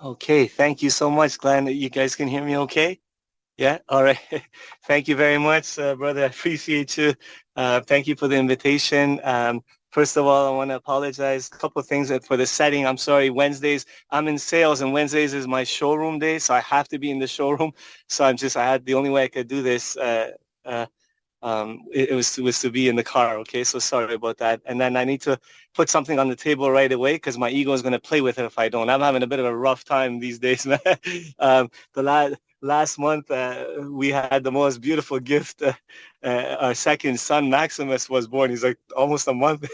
Okay, thank you so much, Glenn. You guys can hear me okay? Yeah, all right. Thank you very much, brother. I appreciate you. Thank you for the invitation. First of all, I want to apologize. A couple of things for the setting. I'm sorry. Wednesdays, I'm in sales, and Wednesdays is my showroom day, so I have to be in the showroom. So I had the only way I could do this. Uh, it was to be in the car. Okay, so sorry about that. And then I need to put something on the table right away because my ego is going to play with it if I don't. I'm having a bit of a rough time these days, man. The last month we had the most beautiful gift. Our second son Maximus was born. He's like almost a month.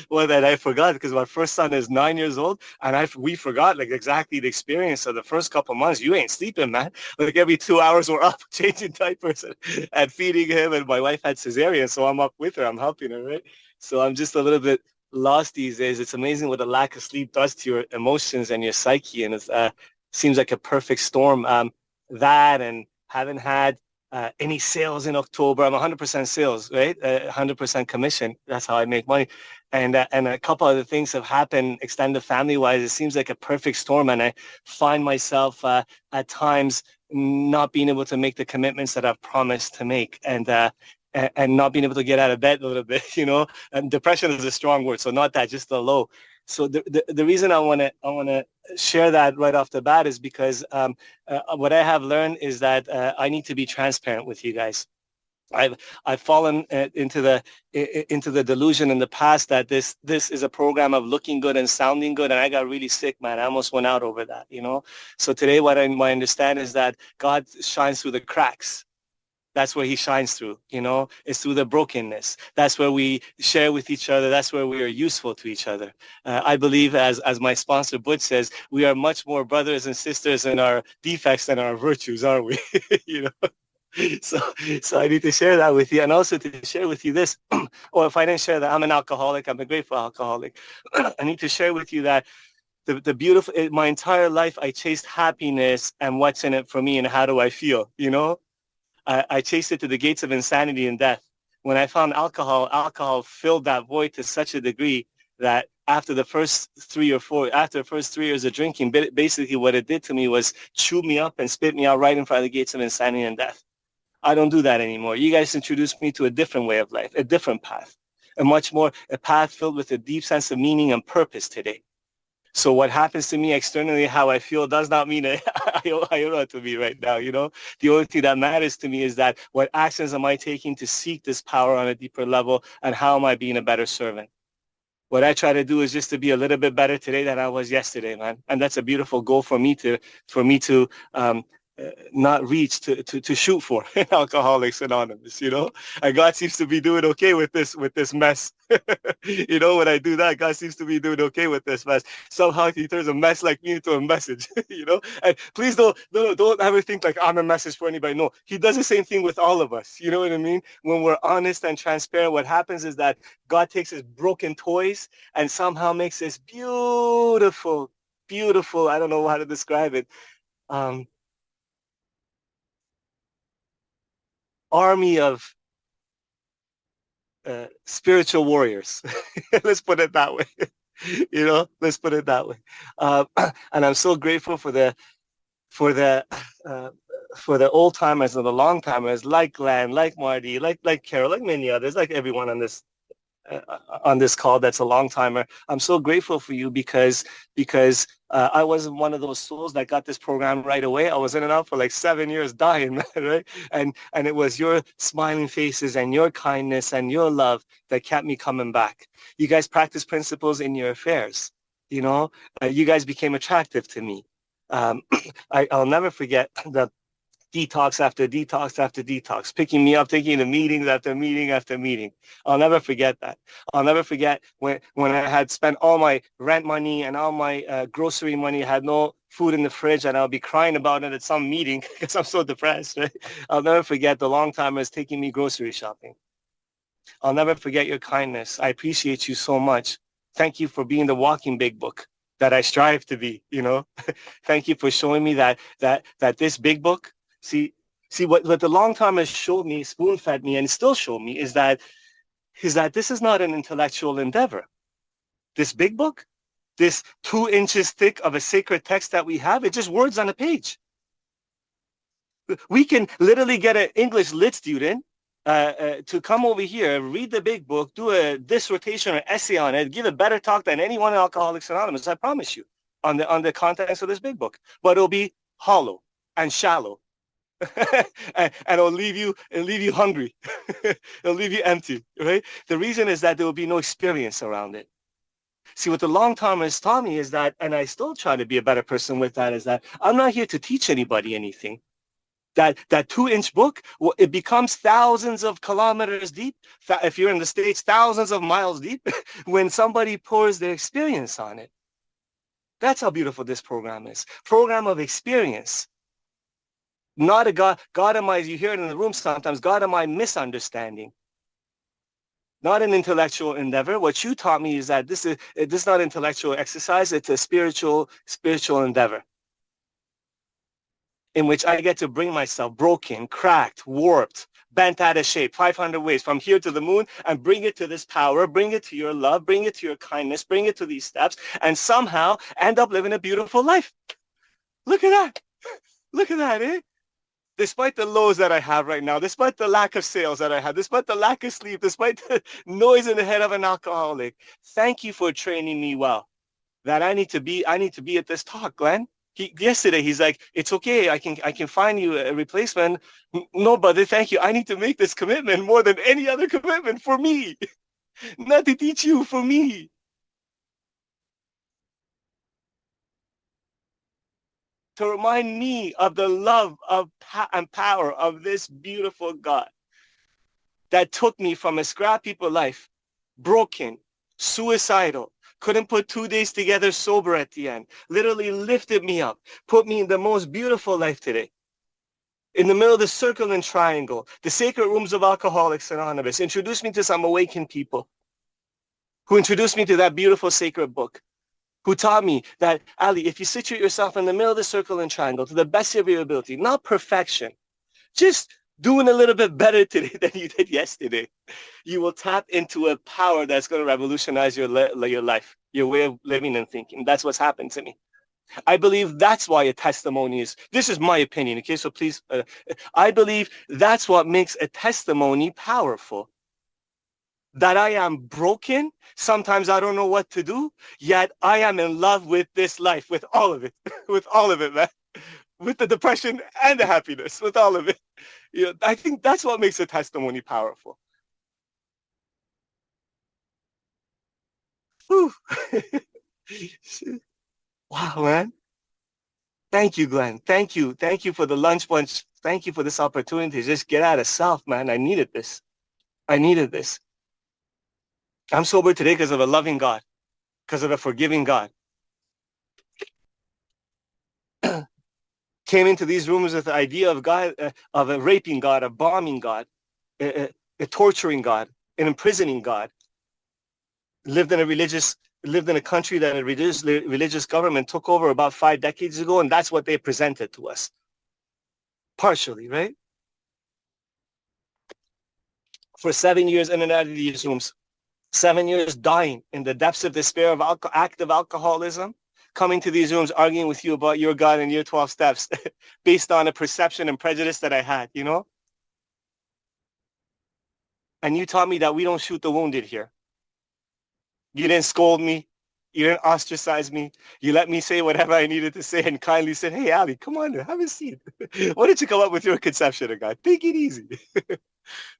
Well, that I forgot because my first son is 9 years old, and we forgot like exactly the experience of the first couple months. You ain't sleeping, man. Like every 2 hours we're up changing diapers and feeding him, and my wife had cesarean, so I'm up with her. I'm helping her, right? So I'm just a little bit lost these days. It's amazing what a lack of sleep does to your emotions and your psyche, and it seems like a perfect storm. That and haven't had any sales in October. I'm 100% sales, right? 100% commission. That's how I make money. And a couple other things have happened, extended family wise. It seems like a perfect storm, and I find myself at times not being able to make the commitments that I've promised to make, and not being able to get out of bed a little bit, you know. And depression is a strong word, so not that, just the low. So the reason I want to share that right off the bat is because what I have learned is that I need to be transparent with you guys. I've I've fallen into the delusion in the past that this is a program of looking good and sounding good, and I got really sick, man. I almost went out over that, you know. So today, what I understand is that God shines through the cracks. That's where he shines through, you know. It's through the brokenness. That's where we share with each other. That's where we are useful to each other. I believe, as my sponsor Butch says, we are much more brothers and sisters in our defects than our virtues, aren't we? You know. So, so I need to share that with you, and also to share with you this. Or if I didn't share that, I'm an alcoholic. I'm a grateful alcoholic. I need to share with you that the beautiful, my entire life, I chased happiness and what's in it for me and how do I feel, you know? I chased it to the gates of insanity and death. When I found alcohol filled that void to such a degree that after the first 3 years of drinking, basically what it did to me was chew me up and spit me out right in front of the gates of insanity and death. I don't do that anymore. You guys introduced me to a different way of life, a different path, a path filled with a deep sense of meaning and purpose today. So what happens to me externally, how I feel, does not mean iota to me right now. You know, the only thing that matters to me is that what actions am I taking to seek this power on a deeper level, and how am I being a better servant? What I try to do is just to be a little bit better today than I was yesterday, man. And that's a beautiful goal for me to not reach to shoot for in Alcoholics Anonymous, you know. And God seems to be doing okay with this mess. You know, when I do that, God seems to be doing okay with this mess. Somehow he turns a mess like me into a message, you know. And please don't ever think like I'm a message for anybody. No, he does the same thing with all of us. You know what I mean? When we're honest and transparent, what happens is that God takes his broken toys and somehow makes this beautiful, beautiful, I don't know how to describe it, um, army of spiritual warriors. Let's put it that way. You know, let's put it that way. Uh, and I'm so grateful for the uh, for the old timers and the long timers like Glenn, like Marty, like Carol, like many others, like everyone on this call that's a long timer. I'm so grateful for you because I wasn't one of those souls that got this program right away. I was in and out for like 7 years dying, right? And it was your smiling faces and your kindness and your love that kept me coming back. You guys practice principles in your affairs. You know, you guys became attractive to me. Um, I'll never forget the detox after detox after detox, picking me up, taking to meetings after meeting after meeting. I'll never forget that. I'll never forget when I had spent all my rent money and all my grocery money, had no food in the fridge, and I'll be crying about it at some meeting because I'm so depressed, right? I'll never forget the long timers taking me grocery shopping. I'll never forget your kindness. I appreciate you so much. Thank you for being the walking big book that I strive to be, you know. Thank you for showing me that this big book, see, what the long timers showed me, spoon fed me, and still show me is that this is not an intellectual endeavor. This big book, this 2 inches thick of a sacred text that we have. It's just words on a page. We can literally get an English lit student to come over here, read the big book, do a dissertation or essay on it, give a better talk than anyone in Alcoholics Anonymous, I promise you, on the contents of this big book. But it'll be hollow and shallow. and it'll leave you hungry. It'll leave you empty, right? The reason is that there will be no experience around it. See, what the long-termers taught me is that, and I still try to be a better person with that, is that I'm not here to teach anybody anything. That 2-inch book, it becomes thousands of kilometers deep. If you're in the States, thousands of miles deep when somebody pours their experience on it. That's how beautiful this program is. Program of experience. Not a God of my, you hear it in the room sometimes, God of my misunderstanding. Not an intellectual endeavor. What you taught me is that this is not intellectual exercise, it's a spiritual endeavor, in which I get to bring myself broken, cracked, warped, bent out of shape, 500 ways from here to the moon, and bring it to this power, bring it to your love, bring it to your kindness, bring it to these steps, and somehow end up living a beautiful life. Look at that. Look at that, eh? Despite the lows that I have right now, despite the lack of sales that I have, despite the lack of sleep, despite the noise in the head of an alcoholic, thank you for training me well. That I need to be at this talk, Glenn. Yesterday he's like, it's okay, I can find you a replacement. No, brother, thank you. I need to make this commitment more than any other commitment for me. Not to teach you, for me. To remind me of the love and power of this beautiful God that took me from a scrappy life, broken, suicidal, couldn't put 2 days together sober at the end, literally lifted me up, put me in the most beautiful life today. In the middle of the circle and triangle, the sacred rooms of Alcoholics Anonymous, introduced me to some awakened people who introduced me to that beautiful sacred book, who taught me that, Ali, if you situate yourself in the middle of the circle and triangle to the best of your ability, not perfection, just doing a little bit better today than you did yesterday, you will tap into a power that's going to revolutionize your life, your way of living and thinking. That's what's happened to me. I believe that's why a testimony is, this is my opinion, okay, so please, I believe that's what makes a testimony powerful. That I am broken, sometimes I don't know what to do, yet I am in love with this life, with all of it, with all of it, man. With the depression and the happiness, with all of it. You know, I think that's what makes a testimony powerful. Wow, man. Thank you, Glenn. Thank you. Thank you for the lunch bunch. Thank you for this opportunity to just get out of self, man. I needed this. I needed this. I'm sober today because of a loving God, because of a forgiving God. Came into these rooms with the idea of God, of a raping God, a bombing God, a torturing God, an imprisoning God. Lived in a country that a religious government took over about 5 decades ago, and that's what they presented to us. Partially, right? For 7 years in and out of these rooms. 7 years dying in the depths of despair of active alcoholism, coming to these rooms arguing with you about your God and your 12 steps based on a perception and prejudice that I had, you know? And you taught me that we don't shoot the wounded here. You didn't scold me. You didn't ostracize me. You let me say whatever I needed to say and kindly said, hey, Ali, come on, have a seat. Why don't you come up with your conception of God? Take it easy.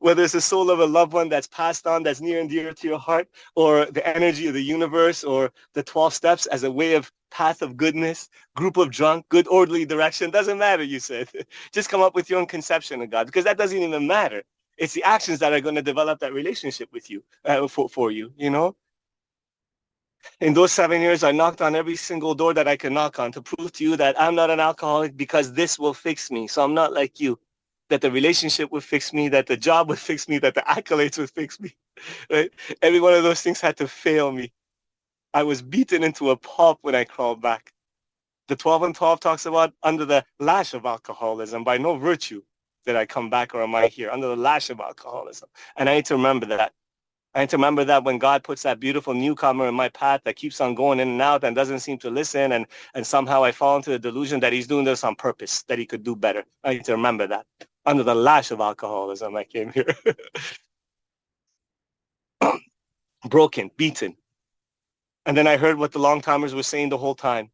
Whether it's the soul of a loved one that's passed on, that's near and dear to your heart, or the energy of the universe, or the 12 steps as a way of path of goodness, group of drunk, good orderly direction, doesn't matter, you said. Just come up with your own conception of God, because that doesn't even matter. It's the actions that are going to develop that relationship with you, for you, you know? In those 7 years, I knocked on every single door that I could knock on to prove to you that I'm not an alcoholic because this will fix me. So I'm not like you, that the relationship would fix me, that the job would fix me, that the accolades would fix me. Right? Every one of those things had to fail me. I was beaten into a pulp when I crawled back. The 12 and 12 talks about under the lash of alcoholism, by no virtue did I come back or am I here, under the lash of alcoholism. And I need to remember that. I need to remember that when God puts that beautiful newcomer in my path that keeps on going in and out and doesn't seem to listen, and somehow I fall into the delusion that he's doing this on purpose, that he could do better. I need to remember that. Under the lash of alcoholism, I came here. Broken, beaten. And then I heard what the long-timers were saying the whole time.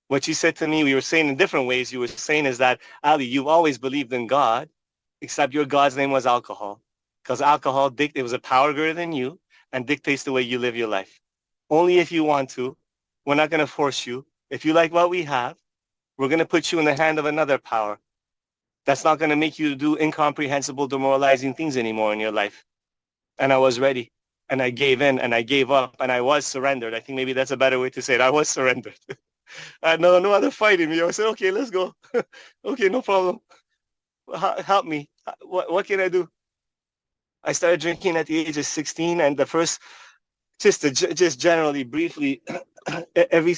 What you said to me, we were saying in different ways. You were saying is that, Ali, you've always believed in God, except your God's name was alcohol. Because alcohol, it was a power greater than you and dictates the way you live your life. Only if you want to. We're not going to force you. If you like what we have, we're going to put you in the hand of another power. That's not going to make you do incomprehensible, demoralizing things anymore in your life. And I was ready. And I gave in and I gave up and I was surrendered. I think maybe that's a better way to say it. I was surrendered. I had no other fight in me. I said, okay, let's go. Okay, no problem. Help me. What can I do? I started drinking at the age of 16, and the first, just generally, briefly,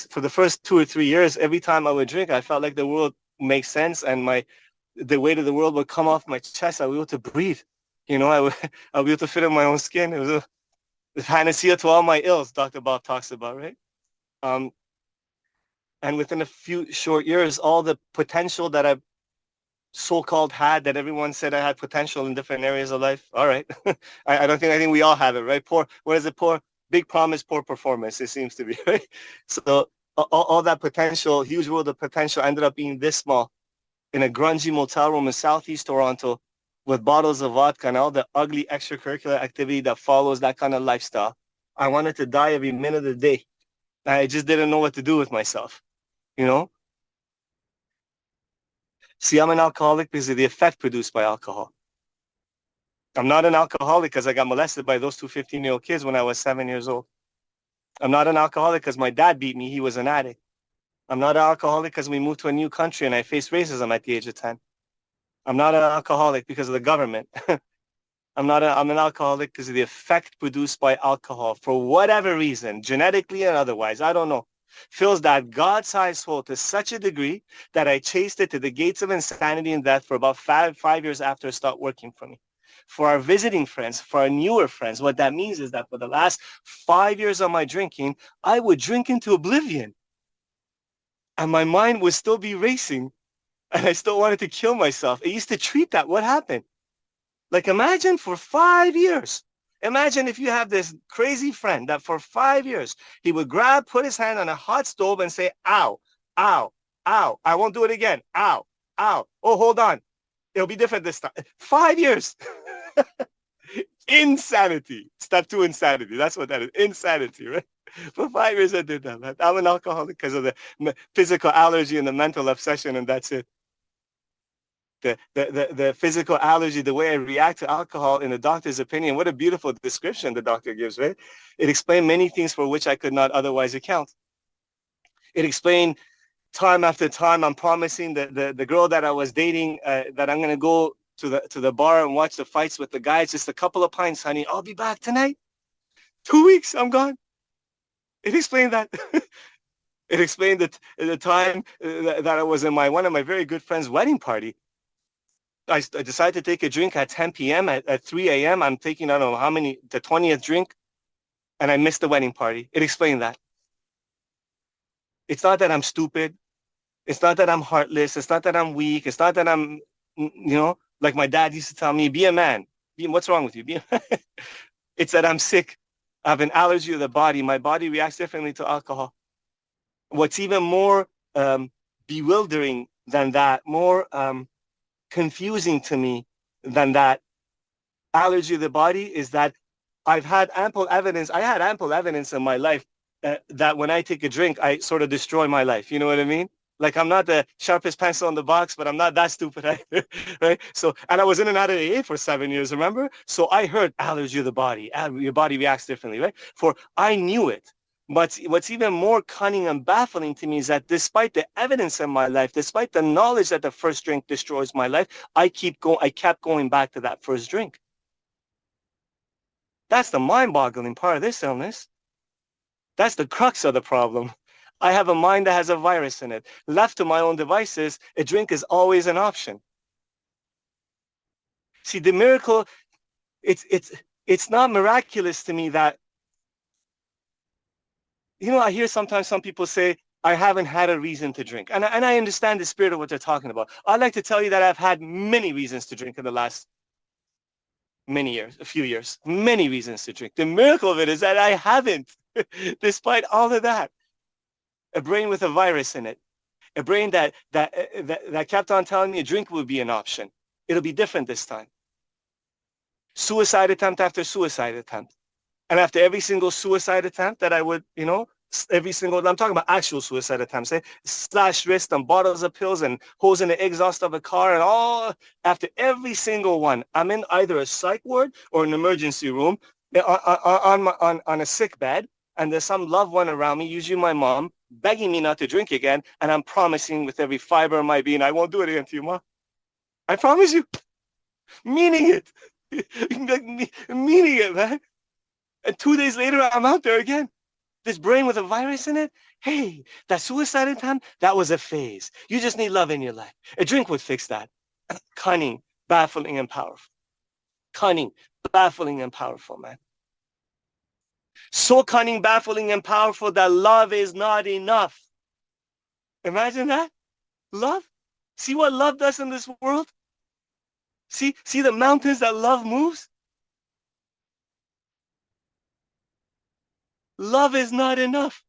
for the first 2 or 3 years, every time I would drink, I felt like the world makes sense, and the weight of the world would come off my chest. I would be able to breathe. You know, I would be able to fit in my own skin. It was the panacea to all my ills, Dr. Bob talks about, right? And within a few short years, all the potential that I so-called had, that everyone said I had potential in different areas of life. All right. I think we all have it, right? What is it? Big promise, poor performance, it seems to be, right? So all that potential, huge world of potential ended up being this small in a grungy motel room in Southeast Toronto with bottles of vodka and all the ugly extracurricular activity that follows that kind of lifestyle. I wanted to die every minute of the day. I just didn't know what to do with myself, you know? See, I'm an alcoholic because of the effect produced by alcohol. I'm not an alcoholic because I got molested by those two 15-year-old kids when I was 7 years old. I'm not an alcoholic because my dad beat me. He was an addict. I'm not an alcoholic because we moved to a new country and I faced racism at the age of 10. I'm not an alcoholic because of the government. I'm an alcoholic because of the effect produced by alcohol for whatever reason, genetically and otherwise. I don't know. Fills that God-sized hole to such a degree that I chased it to the gates of insanity and death for about five years after it stopped working for me. For our visiting friends, for our newer friends, what that means is that for the last 5 years of my drinking, I would drink into oblivion. And my mind would still be racing. And I still wanted to kill myself. I used to treat that. What happened? Like, imagine for 5 years. Imagine if you have this crazy friend that for 5 years, he would put his hand on a hot stove and say, ow, ow, ow. I won't do it again. Ow, ow. Oh, hold on. It'll be different this time. 5 years. Insanity. Step 2, insanity. That's what that is. Insanity, right? For 5 years I did that, man. I'm an alcoholic because of the physical allergy and the mental obsession, and that's it. The physical allergy, the way I react to alcohol, in the doctor's opinion, what a beautiful description the doctor gives, right? It explained many things for which I could not otherwise account. It explained time after time, I'm promising the girl that I was dating that I'm going to go to the bar and watch the fights with the guys, just a couple of pints, honey. I'll be back tonight. 2 weeks, I'm gone. It explained that. It explained the time that I was in one of my very good friends' wedding party. I decided to take a drink at 10 p.m. At 3 a.m. I'm taking, I don't know how many, the 20th drink, and I missed the wedding party. It explained that. It's not that I'm stupid. It's not that I'm heartless. It's not that I'm weak. It's not that I'm, like my dad used to tell me, be a man. What's wrong with you? Be a man. It's that I'm sick. I have an allergy to the body. My body reacts differently to alcohol. What's even more bewildering than that, more confusing to me than that allergy to the body is that I had ample evidence in my life that when I take a drink, I sort of destroy my life. You know what I mean? Like, I'm not the sharpest pencil in the box, but I'm not that stupid either, right? So, and I was in and out of AA for 7 years, remember? So I heard allergy to the body. Your body reacts differently, right? For I knew it. But what's even more cunning and baffling to me is that despite the evidence in my life, despite the knowledge that the first drink destroys my life, I kept going back to that first drink. That's the mind-boggling part of this illness. That's the crux of the problem. I have a mind that has a virus in it. Left to my own devices, a drink is always an option. See, the miracle, it's It's not miraculous to me that, I hear sometimes some people say, I haven't had a reason to drink. And I understand the spirit of what they're talking about. I'd like to tell you that I've had many reasons to drink in the last many years, a few years, many reasons to drink. The miracle of it is that I haven't, despite all of that. A brain with a virus in it, a brain that kept on telling me a drink would be an option. It'll be different this time. Suicide attempt after suicide attempt. And after every single suicide attempt that I would, I'm talking about actual suicide attempts, slash wrist and bottles of pills and holes in the exhaust of a car and all, after every single one, I'm in either a psych ward or an emergency room on a sick bed, and there's some loved one around me, usually my mom, begging me not to drink again, and I'm promising with every fiber of my being, I won't do it again to you, Ma. I promise you. Meaning it. Meaning it, man. And 2 days later, I'm out there again. This brain with a virus in it. Hey, that suicide attempt, that was a phase. You just need love in your life. A drink would fix that. Cunning, baffling, and powerful. Cunning, baffling, and powerful, man. So cunning, baffling, and powerful that love is not enough. Imagine that. Love. See what love does in this world? See the mountains that love moves? Love is not enough.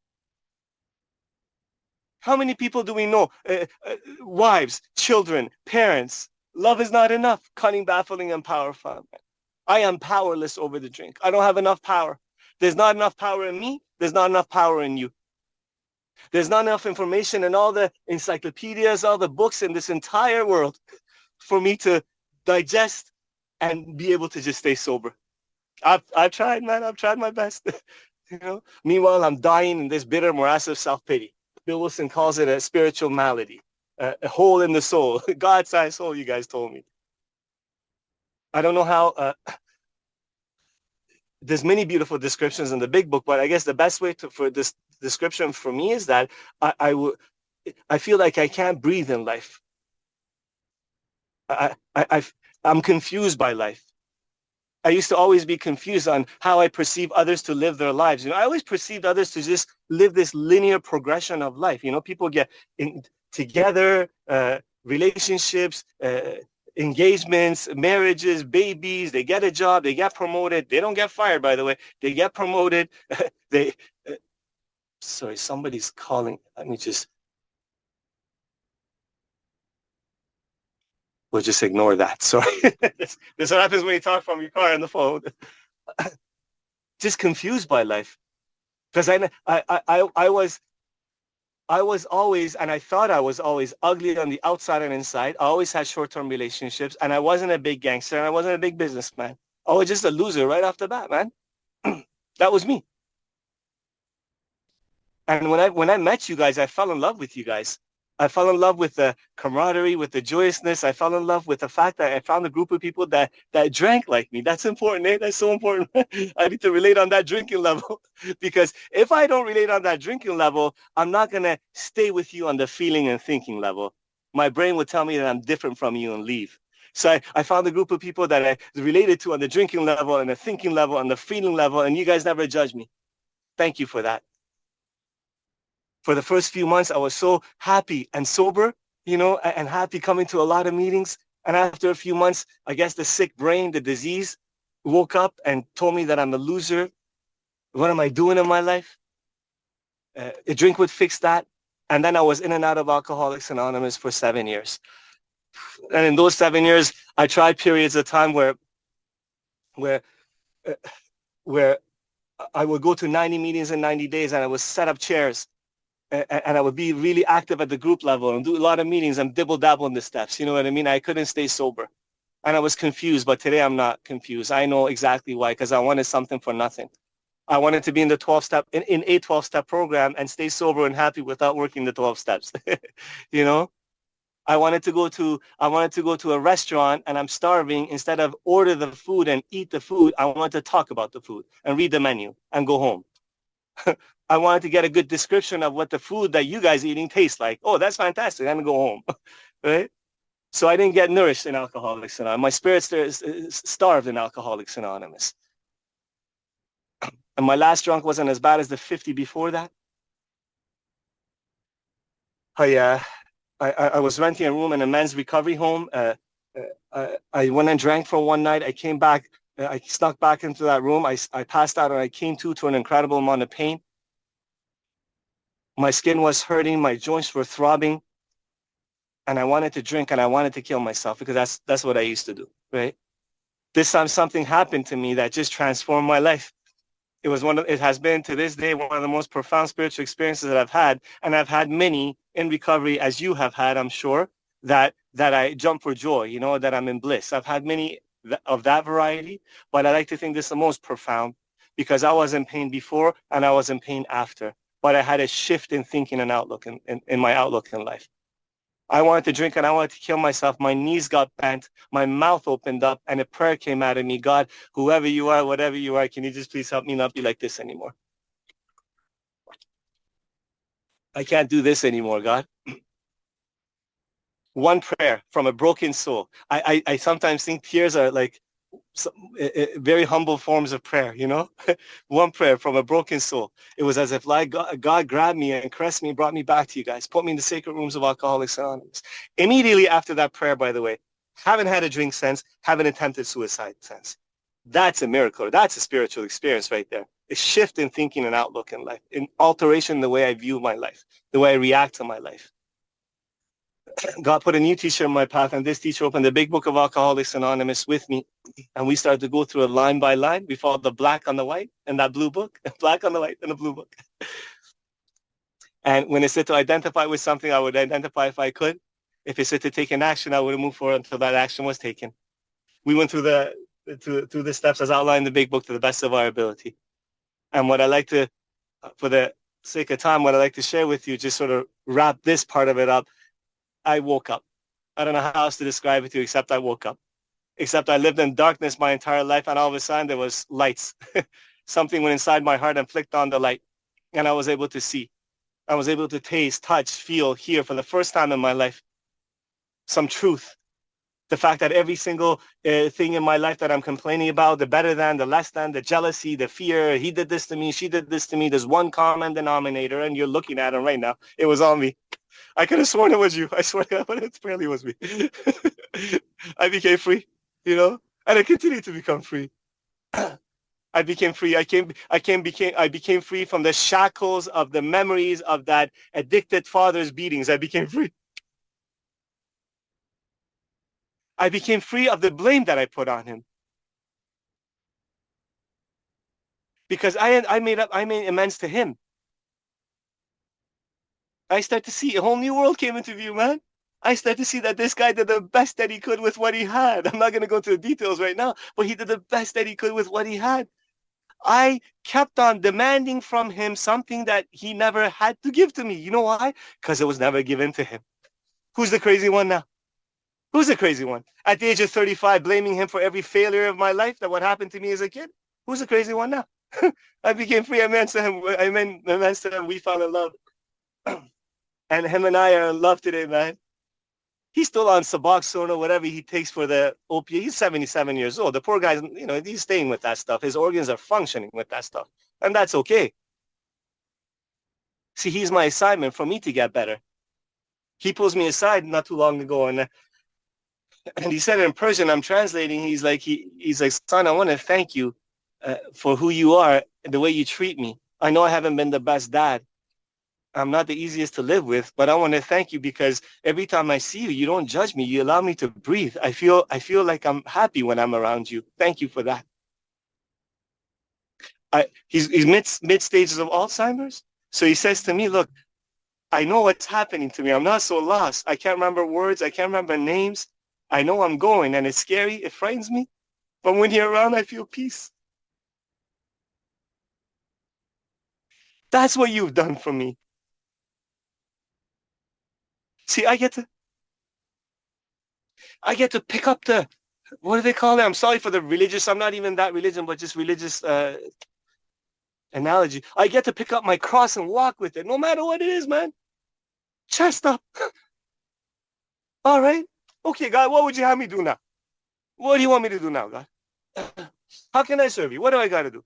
How many people do we know? Wives, children, parents. Love is not enough. Cunning, baffling, and powerful. I am powerless over the drink. I don't have enough power. There's not enough power in me. There's not enough power in you. There's not enough information in all the encyclopedias, all the books in this entire world for me to digest and be able to just stay sober. I've tried, man. I've tried my best. Meanwhile, I'm dying in this bitter morass of self-pity. Bill Wilson calls it a spiritual malady, a hole in the soul, God-sized hole, you guys told me. I don't know how, there's many beautiful descriptions in the big book, but I guess the best way for this description for me is that I feel like I can't breathe in life. I'm confused by life. I used to always be confused on how I perceive others to live their lives. I always perceived others to just live this linear progression of life. People get together, relationships, engagements, marriages, babies, they get a job, they get promoted. They don't get fired, by the way. They get promoted. Sorry, somebody's calling. We'll just ignore that. Sorry. This what happens when you talk from your car on the phone. Just confused by life. Because I was always, and I thought I was always ugly on the outside and inside. I always had short-term relationships, and I wasn't a big gangster, and I wasn't a big businessman. I was just a loser right off the bat, man. That was me. And when I met you guys, I fell in love with you guys. I fell in love with the camaraderie, with the joyousness. I fell in love with the fact that I found a group of people that drank like me. That's important, eh? That's so important. I need to relate on that drinking level because if I don't relate on that drinking level, I'm not going to stay with you on the feeling and thinking level. My brain would tell me that I'm different from you and leave. So I found a group of people that I related to on the drinking level and the thinking level and the feeling level, and you guys never judged me. Thank you for that. For the first few months, I was so happy and sober, and happy coming to a lot of meetings. And after a few months, I guess the sick brain, the disease, woke up and told me that I'm a loser. What am I doing in my life? A drink would fix that. And then I was in and out of Alcoholics Anonymous for 7 years. And in those 7 years, I tried periods of time where I would go to 90 meetings in 90 days and I would set up chairs. And I would be really active at the group level and do a lot of meetings and dibble-dabble in the steps. You know what I mean? I couldn't stay sober. And I was confused, but today I'm not confused. I know exactly why, because I wanted something for nothing. I wanted to be in the 12-step, in a 12-step program and stay sober and happy without working the 12 steps. I wanted to go to a restaurant and I'm starving. Instead of order the food and eat the food, I wanted to talk about the food and read the menu and go home. I wanted to get a good description of what the food that you guys eating tastes like. Oh, that's fantastic. I'm going to go home, right? So I didn't get nourished in Alcoholics Anonymous. My spirit is starved in Alcoholics Anonymous. And my last drunk wasn't as bad as the 50 before that. I was renting a room in a men's recovery home. I went and drank for one night. I came back. I snuck back into that room. I passed out and I came to an incredible amount of pain. My skin was hurting. My joints were throbbing. And I wanted to drink and I wanted to kill myself because that's what I used to do, right? This time something happened to me that just transformed my life. It has been to this day one of the most profound spiritual experiences that I've had, and I've had many in recovery, as you have had, I'm sure, that I jump for joy, you know, that I'm in bliss. I've had many of that variety, but I like to think this is the most profound because I was in pain before and I was in pain after, but I had a shift in thinking and outlook in my outlook in life. I wanted to drink and I wanted to kill myself. My knees got bent. My mouth opened up and a prayer came out of me. God, whoever you are, whatever you are, can you just please help me not be like this anymore? I can't do this anymore, God. One prayer from a broken soul. I sometimes think tears are like very humble forms of prayer, you know? One prayer from a broken soul. It was as if like God grabbed me and caressed me and brought me back to you guys, put me in the sacred rooms of Alcoholics Anonymous. Immediately after that prayer, by the way, haven't had a drink since, haven't attempted suicide since. That's a miracle. That's a spiritual experience right there. A shift in thinking and outlook in life, an alteration in the way I view my life, the way I react to my life. God put a new teacher in my path, and this teacher opened the big book of Alcoholics Anonymous with me, and we started to go through a line by line. We followed the black on the white in that blue book, black on the white in the blue book. And when it said to identify with something, I would identify if I could. If it said to take an action, I would move forward until that action was taken. We went through the steps as outlined in the big book to the best of our ability. And what I like to, for the sake of time, what I like to share with you, just sort of wrap this part of it up. I woke up. I don't know how else to describe it to you, except I woke up. Except I lived in darkness my entire life, and all of a sudden there was lights. Something went inside my heart and flicked on the light, and I was able to see. I was able to taste, touch, feel, hear for the first time in my life some truth. The fact that every single thing in my life that I'm complaining about, the better than, the less than, the jealousy, the fear, he did this to me, she did this to me, there's one common denominator, and you're looking at him right now. It was on me. I could have sworn it was you. I swear, but it really was me. I became free, you know, and I continue to become free. I became free. I became free from the shackles of the memories of that addicted father's beatings. I became free. I became free of the blame that I put on him. Because I made amends to him. I start to see a whole new world came into view, man. I start to see that this guy did the best that he could with what he had. I'm not going to go into the details right now, but he did the best that he could with what he had. I kept on demanding from him something that he never had to give to me. You know why? Because it was never given to him. Who's the crazy one now? Who's the crazy one? At the age of 35, blaming him for every failure of my life, that what happened to me as a kid? Who's the crazy one now? I became free. Amends to him. We found in love. And him and I are in love today, man. He's still on Suboxone or whatever he takes for the opiate. He's 77 years old. The poor guy's, you know, he's staying with that stuff. His organs are functioning with that stuff. And that's okay. See, he's my assignment for me to get better. He pulls me aside not too long ago, and he said it in Persian. I'm translating. He's like, son, I want to thank you for who you are and the way you treat me. I know I haven't been the best dad. I'm not the easiest to live with, but I want to thank you because every time I see you, you don't judge me. You allow me to breathe. I feel like I'm happy when I'm around you. Thank you for that. He's mid stages of Alzheimer's. So he says to me, look, I know what's happening to me. I'm not so lost. I can't remember words. I can't remember names. I know I'm going, and it's scary. It frightens me. But when you're around, I feel peace. That's what you've done for me. See, I get to pick up the, what do they call it? I'm sorry for the religious. I'm not even that religion, but just religious analogy. I get to pick up my cross and walk with it, no matter what it is, man. Chest up. All right. Okay, God, what would you have me do now? What do you want me to do now, God? How can I serve you? What do I got to do?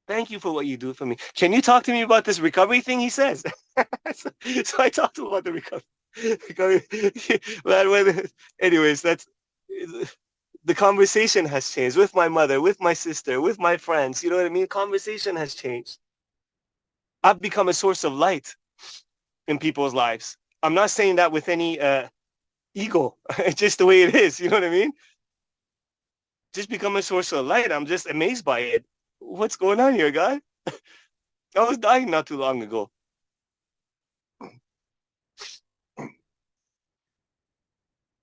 Thank you for what you do for me. Can you talk to me about this recovery thing? He says. So I talked to him about the recovery. Man, anyways, that's the conversation has changed with my mother, with my sister, with my friends. You know what I mean? Conversation has changed. I've become a source of light in people's lives. I'm not saying that with any ego. It's just the way it is. You know what I mean? Just become a source of light. I'm just amazed by it. What's going on here, God? I was dying not too long ago.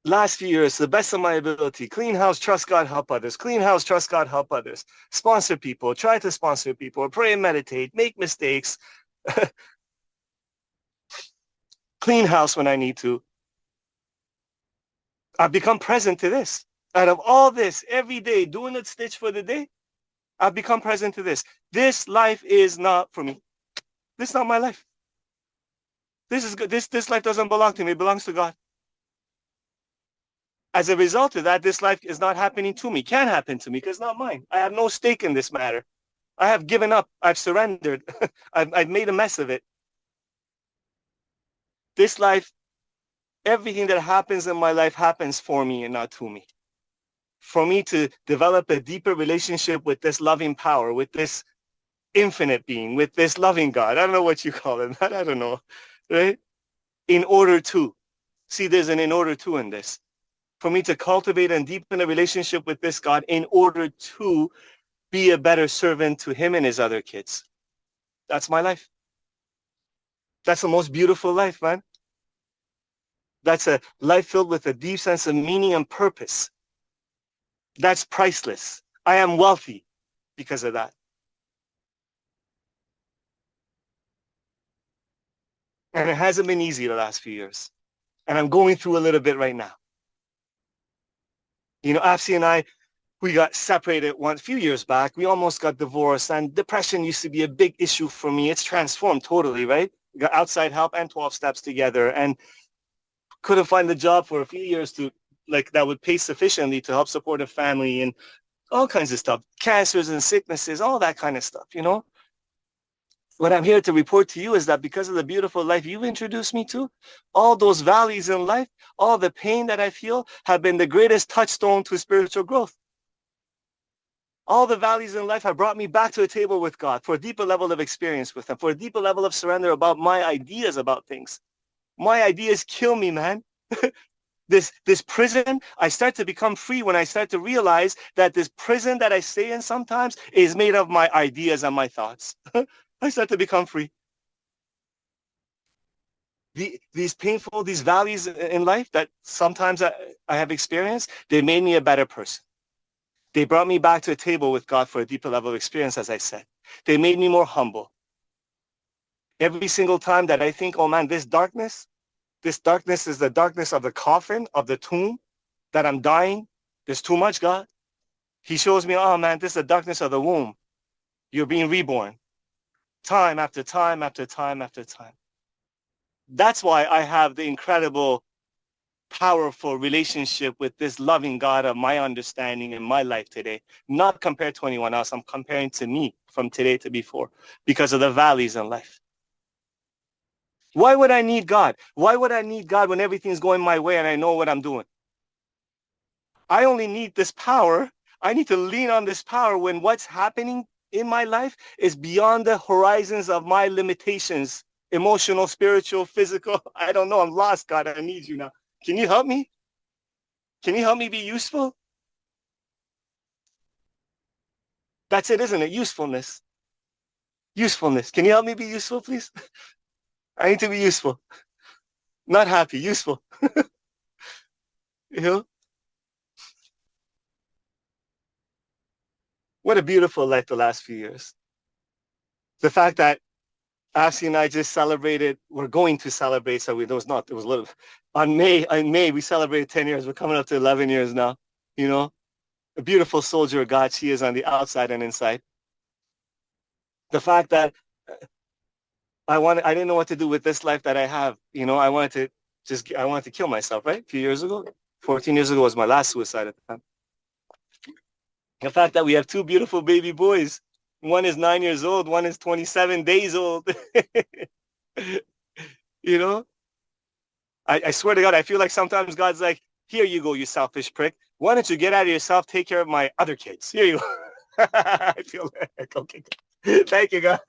Last few years, to the best of my ability, clean house, trust God, help others. Clean house, trust God, help others. Sponsor people, try to sponsor people, pray and meditate, make mistakes, clean house when I need to. I've become present to this. Out of all this, every day, doing a stitch for the day, I've become present to this. This life is not for me. This is not my life. This is good. This life doesn't belong to me. It belongs to God. As a result of that, this life is not happening to me. Can't happen to me because it's not mine. I have no stake in this matter. I have given up. I've surrendered. I've made a mess of it. This life, everything that happens in my life happens for me and not to me. For me to develop a deeper relationship with this loving power, with this infinite being, with this loving God. I don't know what you call it. I don't know, right? In order to. See, there's an in order to in this. For me to cultivate and deepen a relationship with this God in order to be a better servant to him and his other kids. That's my life. That's the most beautiful life, man. That's a life filled with a deep sense of meaning and purpose. That's priceless. I am wealthy because of that. And it hasn't been easy the last few years. And I'm going through a little bit right now. You know, Afsi and I, we got separated a few years back. We almost got divorced, and depression used to be a big issue for me. It's transformed totally, right? We got outside help and 12 steps together, and couldn't find a job for a few years that would pay sufficiently to help support a family and all kinds of stuff, cancers and sicknesses, all that kind of stuff, you know? What I'm here to report to you is that because of the beautiful life you've introduced me to, all those valleys in life, all the pain that I feel have been the greatest touchstone to spiritual growth. All the valleys in life have brought me back to a table with God for a deeper level of experience with him, for a deeper level of surrender about my ideas about things. My ideas kill me, man. This prison, I start to become free when I start to realize that this prison that I stay in sometimes is made of my ideas and my thoughts. I start to become free. These valleys in life that sometimes I have experienced, they made me a better person. They brought me back to a table with God for a deeper level of experience, as I said. They made me more humble. Every single time that I think, oh man, this darkness is the darkness of the coffin, of the tomb, that I'm dying. There's too much, God. He shows me, oh man, this is the darkness of the womb. You're being reborn. Time after time after time after time. That's why I have the incredible, powerful relationship with this loving God of my understanding in my life today. Not compared to anyone else. I'm comparing to me from today to before because of the valleys in life. Why would I need God? Why would I need God when everything's going my way and I know what I'm doing? I only need this power. I need to lean on this power when what's happening in my life is beyond the horizons of my limitations, emotional, spiritual, physical. I don't know. I'm lost, God. I need you now. Can you help me? Can you help me be useful? That's it, isn't it? Usefulness. Usefulness. Can you help me be useful, please? I need to be useful. Not happy, useful. You know? What a beautiful life the last few years. The fact that Ashley and I just celebrated, we're going to celebrate, so it was a little, in May, we celebrated 10 years. We're coming up to 11 years now, you know? A beautiful soldier of God she is on the outside and inside. The fact that I didn't know what to do with this life that I have, you know? I wanted to kill myself, right? A few years ago, 14 years ago was my last suicide at the time. The fact that we have two beautiful baby boys, One is 9 years old. One is 27 days old. You know, I swear to God, I feel like sometimes God's like, here you go, you selfish prick. Why don't you get out of yourself, take care of my other kids? Here you go. I feel like, okay, thank you, God.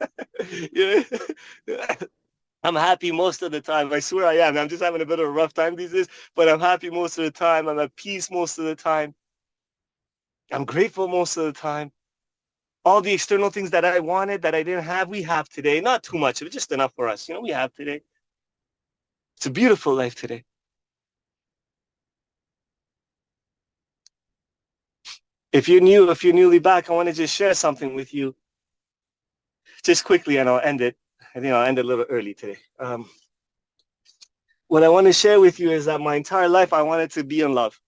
I'm happy most of the time. I swear I am. I'm just having a bit of a rough time these days, but I'm happy most of the time. I'm at peace most of the time. I'm grateful most of the time. All the external things that I wanted that I didn't have, we have today. Not too much of it, just enough for us. We have today. It's a beautiful life today. If you're newly back, I want to just share something with you just quickly, and I'll end it. I think I'll end it a little early today. What I want to share with you is that my entire life, I wanted to be in love.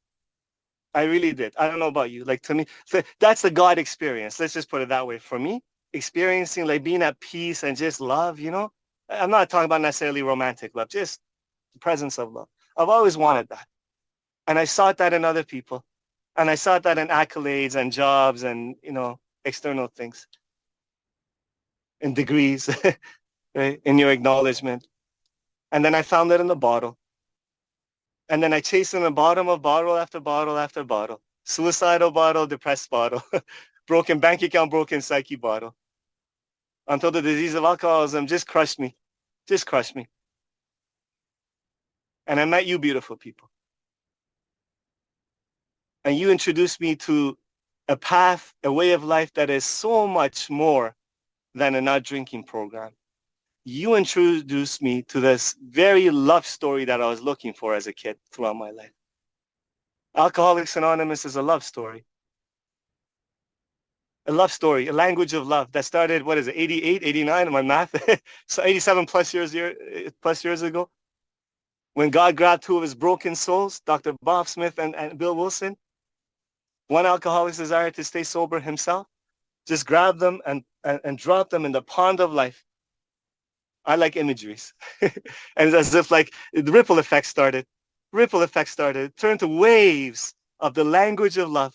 I really did. I don't know about you. Like, to me, that's the God experience. Let's just put it that way. For me, experiencing like being at peace and just love, I'm not talking about necessarily romantic love, just the presence of love. I've always wanted that. And I sought that in other people. And I sought that in accolades and jobs and, external things, in degrees, right? In your acknowledgement. And then I found it in the bottle. And then I chased in the bottom of bottle after bottle after bottle. Suicidal bottle, depressed bottle, broken bank account, broken psyche bottle. Until the disease of alcoholism just crushed me. Just crushed me. And I met you beautiful people. And you introduced me to a path, a way of life that is so much more than a not drinking program. You introduced me to this very love story that I was looking for as a kid throughout my life. Alcoholics Anonymous is a love story. A love story, a language of love that started, 88, 89 in my math? So 87 plus years ago, when God grabbed two of his broken souls, Dr. Bob Smith and Bill Wilson. One alcoholic's desire to stay sober himself, just grab them and drop them in the pond of life. I like imageries. And it's as if like the ripple effect started. Turned to waves of the language of love,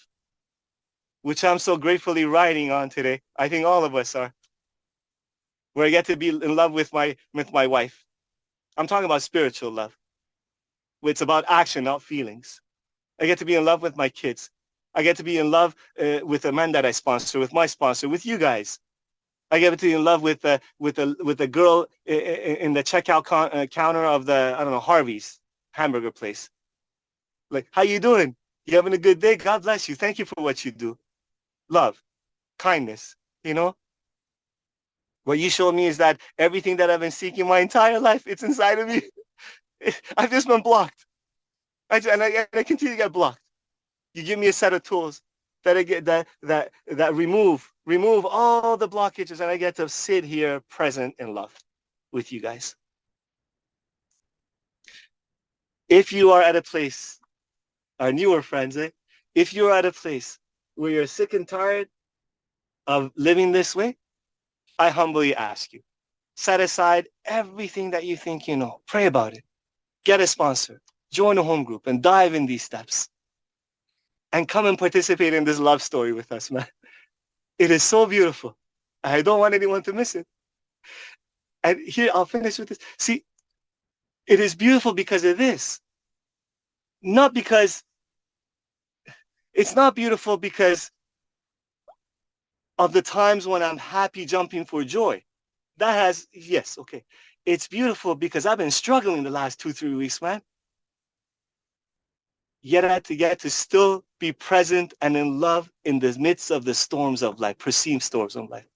which I'm so gratefully riding on today. I think all of us are. Where I get to be in love with my wife. I'm talking about spiritual love. It's about action, not feelings. I get to be in love with my kids. I get to be in love with the man that I sponsor, with my sponsor, with you guys. I get to be in love with the girl in the checkout counter of the, I don't know, Harvey's hamburger place. Like, how you doing? You having a good day? God bless you. Thank you for what you do. Love, kindness, What you showed me is that everything that I've been seeking my entire life, it's inside of me. I've just been blocked. I continue to get blocked. You give me a set of tools that I get that remove all the blockages, and I get to sit here present in love with you guys. If you are at a place, our newer friends, if you're at a place where you're sick and tired of living this way, I humbly ask you, set aside everything that you think you know. Pray about it. Get a sponsor. Join a home group and dive in these steps. And come and participate in this love story with us, man. It is so beautiful. I don't want anyone to miss it. And here, I'll finish with this. See, it is beautiful because of this. It's not beautiful because of the times when I'm happy jumping for joy. Yes, okay. It's beautiful because I've been struggling the last 2-3 weeks, man. Yet I get to still be present and in love in the midst of the storms of life, perceived storms of life.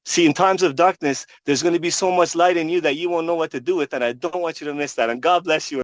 See, in times of darkness, there's going to be so much light in you that you won't know what to do with, and I don't want you to miss that. And God bless you.